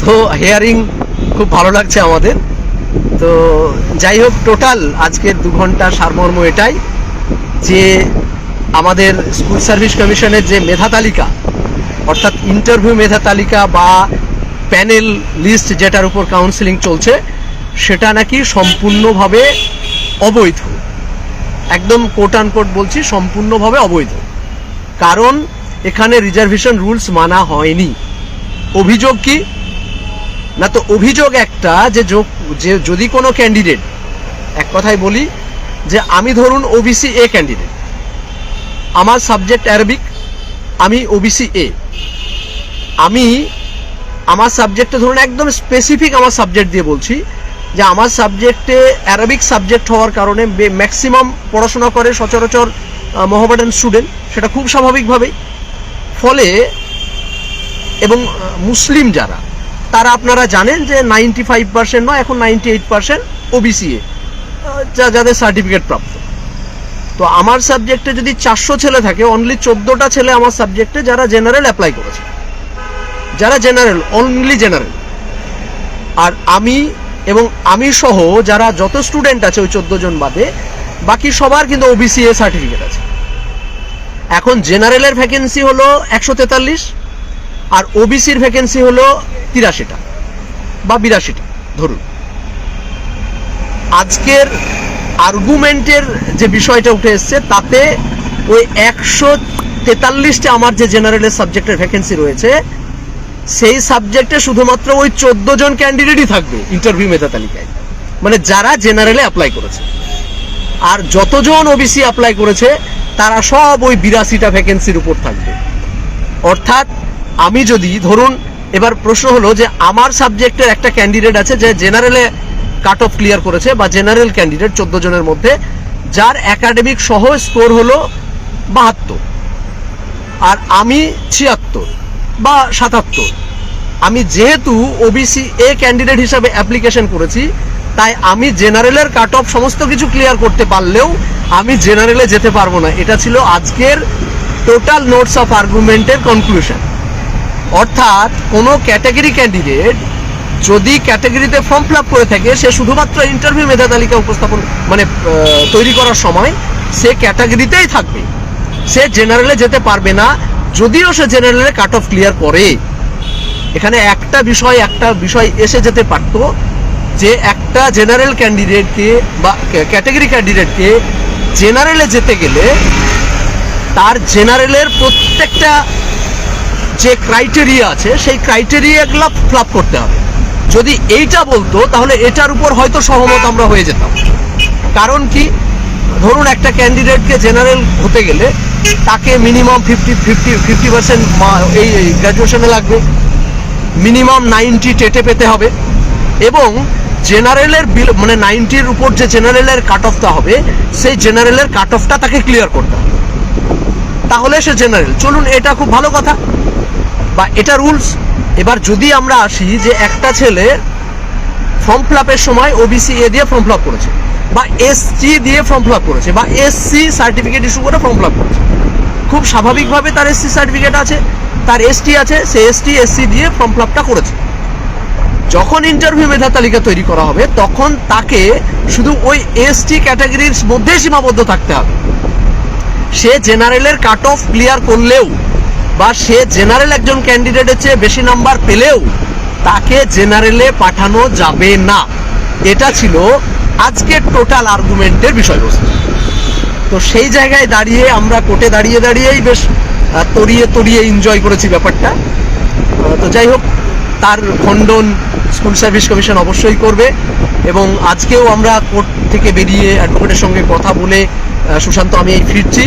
তো হিয়ারিং খুব ভালো লাগছে আমাদের। তো যাই হোক, টোটাল আজকের 2 ঘন্টার সারমর্ম এটাই যে আমাদের স্কুল সার্ভিস কমিশনের যে মেধা তালিকা, অর্থাৎ ইন্টারভিউ মেধা তালিকা বা প্যানেল লিস্ট যেটার উপর কাউন্সেলিং চলছে, সেটা নাকি সম্পূর্ণভাবে অবৈধ। একদম কোট আনকোট বলছি, সম্পূর্ণভাবে অবৈধ। কারণ এখানে রিজার্ভেশন রুলস মানা হয়নি। অভিযোগ কি না, তো অভিযোগ একটা যে যদি কোনো ক্যান্ডিডেট, এক কথায় বলি যে আমি ধরুন ওবিসি এ ক্যান্ডিডেট, আমার সাবজেক্ট অ্যারাবিক, আমি ওবিসি এ, আমি আমার সাবজেক্টে ধরুন একদম স্পেসিফিক আমার সাবজেক্ট দিয়ে বলছি যে আমার সাবজেক্টে অ্যারাবিক সাবজেক্ট হওয়ার কারণে ম্যাক্সিমাম পড়াশোনা করে সচরাচর মোহামেডান স্টুডেন্ট, সেটা খুব স্বাভাবিকভাবেই। ফলে এবং মুসলিম যারা, তারা আপনারা জানেন যে 95% নয়, এখন 98% ওবিসিএ যাদের সার্টিফিকেট প্রাপ্ত। তো আমার সাবজেক্টে যদি 400 ছেলে থাকে, অনলি 14টা ছেলে আমার সাবজেক্টে যারা জেনারেল অ্যাপ্লাই করেছে, যারা জেনারেল, অনলি জেনারেল। আর আমি সহ যারা যত স্টুডেন্ট আছে ওই 14 জন বাদে বাকি সবার কিন্তু ওবিসিএ সার্টিফিকেট আছে। এখন জেনারেলের ভ্যাকেন্সি হলো 143 আর ওবিসির ভ্যাকেন্সি হলো 83টা বা 82টা ধরুন। আজকের আর্গুমেন্টের যে বিষয়টা উঠে এসছে তাতে ওই 143টা আমার যে জেনারেলের সাবজেক্টের ভ্যাকেন্সি রয়েছে, সেই সাবজেক্টে শুধুমাত্র ওই 14 জন ক্যান্ডিডেটই থাকবে ইন্টারভিউ মেধা তালিকায়, মানে যারা জেনারেলে অ্যাপ্লাই করেছে। আর যতজন ওবিসি অ্যাপ্লাই করেছে তারা সব ওই 82টা ভ্যাকেন্সির উপর থাকবে। অর্থাৎ আমি যদি ধরুন, এবার প্রশ্ন হলো যে আমার সাবজেক্টের একটা ক্যান্ডিডেট আছে যে জেনারেলে কাট অফ ক্লিয়ার করেছে, বা জেনারেল ক্যান্ডিডেট 14 জনের মধ্যে, যার একাডেমিক সহ স্কোর হলো 72 আর আমি 76 বা 77। আমি যেহেতু ওবিসি এ ক্যান্ডিডেট হিসাবে অ্যাপ্লিকেশন করেছি, তাই আমি জেনারেলের কাট অফ সমস্ত কিছু ক্লিয়ার করতে পারলেও আমি জেনারেলে যেতে পারবো না। এটা ছিল আজকের টোটাল নোটস অফ আর্গুমেন্টের কনক্লুশন। অর্থাৎ কোনো ক্যাটাগরি ক্যান্ডিডেট যদি ক্যাটাগরিতে ফর্ম ফিল আপ করে থাকে, সে শুধুমাত্র ইন্টারভিউ মেধা তালিকা উপস্থাপন মানে তৈরি করার সময় সে ক্যাটাগরিতেই থাকবে, সে জেনারেলে যেতে পারবে না, যদিও সে জেনারেলে কাট অফ ক্লিয়ার করে। এখানে একটা বিষয় এসে যেতে পারত যে একটা জেনারেল ক্যান্ডিডেটকে বা ক্যাটাগরি ক্যান্ডিডেটকে জেনারেলে যেতে গেলে তার জেনারেলের প্রত্যেকটা যে ক্রাইটেরিয়া আছে সেই ক্রাইটেরিয়াগুলো ফিল আপ করতে হবে। যদি এইটা বলতো তাহলে এটার উপর হয়তো সহমত আমরা হয়ে যেতাম। কারণ কি, ধরুন একটা ক্যান্ডিডেটকে জেনারেল হতে গেলে তাকে মিনিমাম 50% এই গ্র্যাজুয়েশনে লাগবে, মিনিমাম 90 টেটে পেতে হবে, এবং জেনারেলের মানে 90-র উপর যে জেনারেলের কাট অফটা হবে সেই জেনারেলের কাট অফটা তাকে ক্লিয়ার করতে হবে, তাহলে সে জেনারেল। চলুন, এটা খুব ভালো কথা বা এটা রুলস। এবার যদি আমরা আসি যে একটা ছেলে ফর্ম ফিল আপের সময় ওবিসি এ দিয়ে ফর্ম ফিল আপ করেছে, বা এসটি দিয়ে ফর্ম ফিল আপ করেছে, বা এসসি সার্টিফিকেট ইস্যু করে ফর্ম ফিল আপ করেছে, খুব স্বাভাবিকভাবে তার এসসি সার্টিফিকেট আছে, তার এসটি আছে, সে এসটি এসসি দিয়ে ফর্ম ফিল আপটা করেছে। যখন ইন্টারভিউ মেধা তালিকা তৈরি করা হবে তখন তাকে শুধু ওই এসটি ক্যাটাগরির মধ্যে সীমাবদ্ধ থাকতে হবে। সে জেনারেলের কাট অফ ক্লিয়ার করলেও বা সে জেনারেল একজন ক্যান্ডিডেটের চেয়ে বেশি নাম্বার পেলেও তাকে জেনারেলে পাঠানো যাবে না। এটা ছিল আজকের টোটাল আর্গুমেন্টের বিষয়বস্তু। তো সেই জায়গায় দাঁড়িয়ে আমরা কোর্টে দাঁড়িয়েই বেশ তরিয়ে এনজয় করেছি ব্যাপারটা। তো যাই হোক, তার খণ্ডন স্কুল সার্ভিস কমিশন অবশ্যই করবে, এবং আজকেও আমরা কোর্ট থেকে বেরিয়ে অ্যাডভোকেটের সঙ্গে কথা বলে সুশান্ত আমি এই ফিরছি।